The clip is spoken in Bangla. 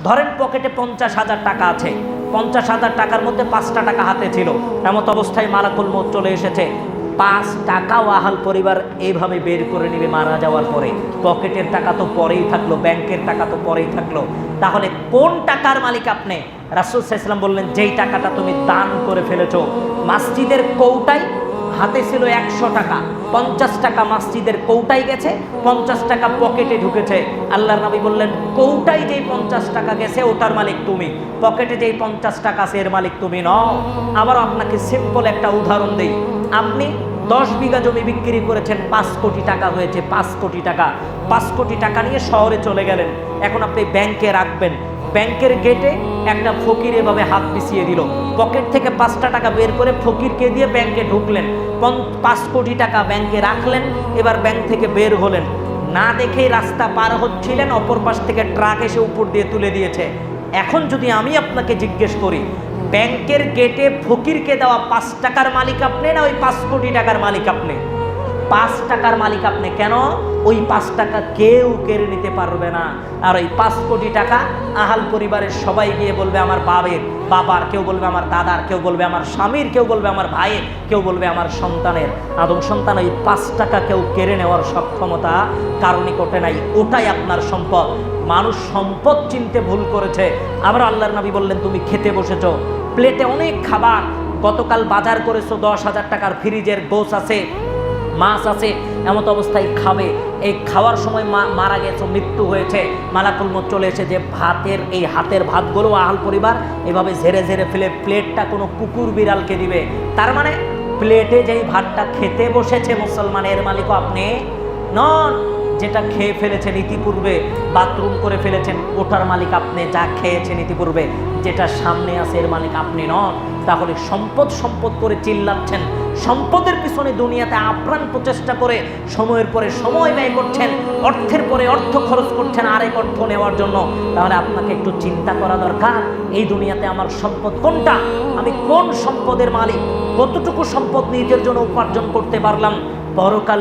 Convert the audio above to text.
ধরেন পকেটে 50,000 টাকা আছে, 50,000 টাকার মধ্যে 5টা টাকা হাতে ছিল, এমত অবস্থায় মালাকুল মউত চলে এসেছে। 5 টাকাও আহাল পরিবার এইভাবে বের করে নেবে মারা যাওয়ার পরে। পকেটের টাকা তো পরেই থাকলো, ব্যাংকের টাকা তো পরেই থাকলো। তাহলে কোন টাকার মালিক আপনি? রাসূল সাল্লাল্লাহু আলাইহি ওয়াসাল্লাম বললেন, যেই টাকাটা তুমি দান করে ফেলেছো। মসজিদের কৌটায় হাতে ছিল 100 টাকা, 50 টাকা মসজিদের কৌটায় গেছে, 50 টাকা পকেটে ঢুকেছে। আল্লাহর নবী বললেন, কৌটায় যেই 50 টাকা গেছে ওটার মালিক তুমি, পকেটে যেই 50 টাকা আছে এর মালিক তুমি নও। আবার আপনাকে সিম্পল একটা উদাহরণ দেই। আপনি 10 বিঘা জমি বিক্রি করেছেন, 5 কোটি টাকা হয়েছে, 5 কোটি টাকা। 5 কোটি টাকা নিয়ে শহরে চলে গেলেন। এখন আপনি ব্যাংকে রাখবেন। ব্যাংকের গেটে একটা ফকির এভাবে হাত পিছিয়ে দিল, পকেট থেকে 5টা টাকা বের করে ফকিরকে দিয়ে ব্যাংকে ঢুকলেন, 5 কোটি টাকা ব্যাংকে রাখলেন। এবার ব্যাংক থেকে বের হলেন, না দেখেই রাস্তা পার হচ্ছিলেন, অপর পাশ থেকে ট্রাক এসে উপর দিয়ে তুলে দিয়েছে। এখন যদি আমি আপনাকে জিজ্ঞেস করি, ব্যাংকের গেটে ফকিরকে দেওয়া 5 টাকার মালিক আপনি না ওই 5 কোটি টাকার মালিক আপনি? 5 টাকার মালিক আপনি। কেন? ওই 5 টাকা কেউ কেড়ে নিতে পারবে না। আর ওই 5 কোটি টাকা আহাল পরিবারের সবাই গিয়ে বলবে আমার বাবার, কেউ বলবে আমার দাদার, কেউ বলবে আমার স্বামীর, কেউ বলবে আমার ভাইয়ের, কেউ বলবে আমার সন্তানের। আদম সন্তান ওই 5 টাকা কেউ কেড়ে নেওয়ার সক্ষমতা কারো নিকটে নাই। ওটাই আপনার সম্পদ। মানুষ সম্পদ চিনতে ভুল করেছে। আবার আল্লাহর নবী বললেন, তুমি খেতে বসেছো, প্লেটে অনেক খাবার, গতকাল বাজার করেছো, 10,000 টাকার ফ্রিজের গোশ আছে, মাছ আছে, এমত অবস্থায় খাবে। এই খাওয়ার সময় মারা গেছে, মৃত্যু হয়েছে, মালাকুল মউত চলে এসে যে এই হাতের ভাতগুলো আহাল পরিবার এভাবে ঝেড়ে ঝেড়ে ফেলে প্লেটটা কোনো কুকুর বিড়ালকে দিবে। তার মানে প্লেটে যেই ভাতটা খেতে বসেছে মুসলমানের মালিকও আপনি নন। যেটা খেয়ে ফেলেছেন ইতিপূর্বে, বাথরুম করে ফেলেছেন, ওটার মালিক আপনি। যা খেয়েছেন ইতিপূর্বে, যেটা সামনে আছে এর মালিক আপনি নন। তাহলে সম্পদ সম্পদ করে চিল্লাচ্ছেন, সম্পদের পিছনে দুনিয়াতে আপ্রাণ প্রচেষ্টা করে সময়ের পরে সময় ব্যয় করছেন, অর্থের পরে অর্থ খরচ করছেন আরেক অর্থ নেওয়ার জন্য। তাহলে আপনাকে একটু চিন্তা করা দরকার, এই দুনিয়াতে আমার সম্পদ কোনটা, আমি কোন সম্পদের মালিক, কতটুকু সম্পদ নিজের জন্য উপার্জন করতে পারলাম, পরকাল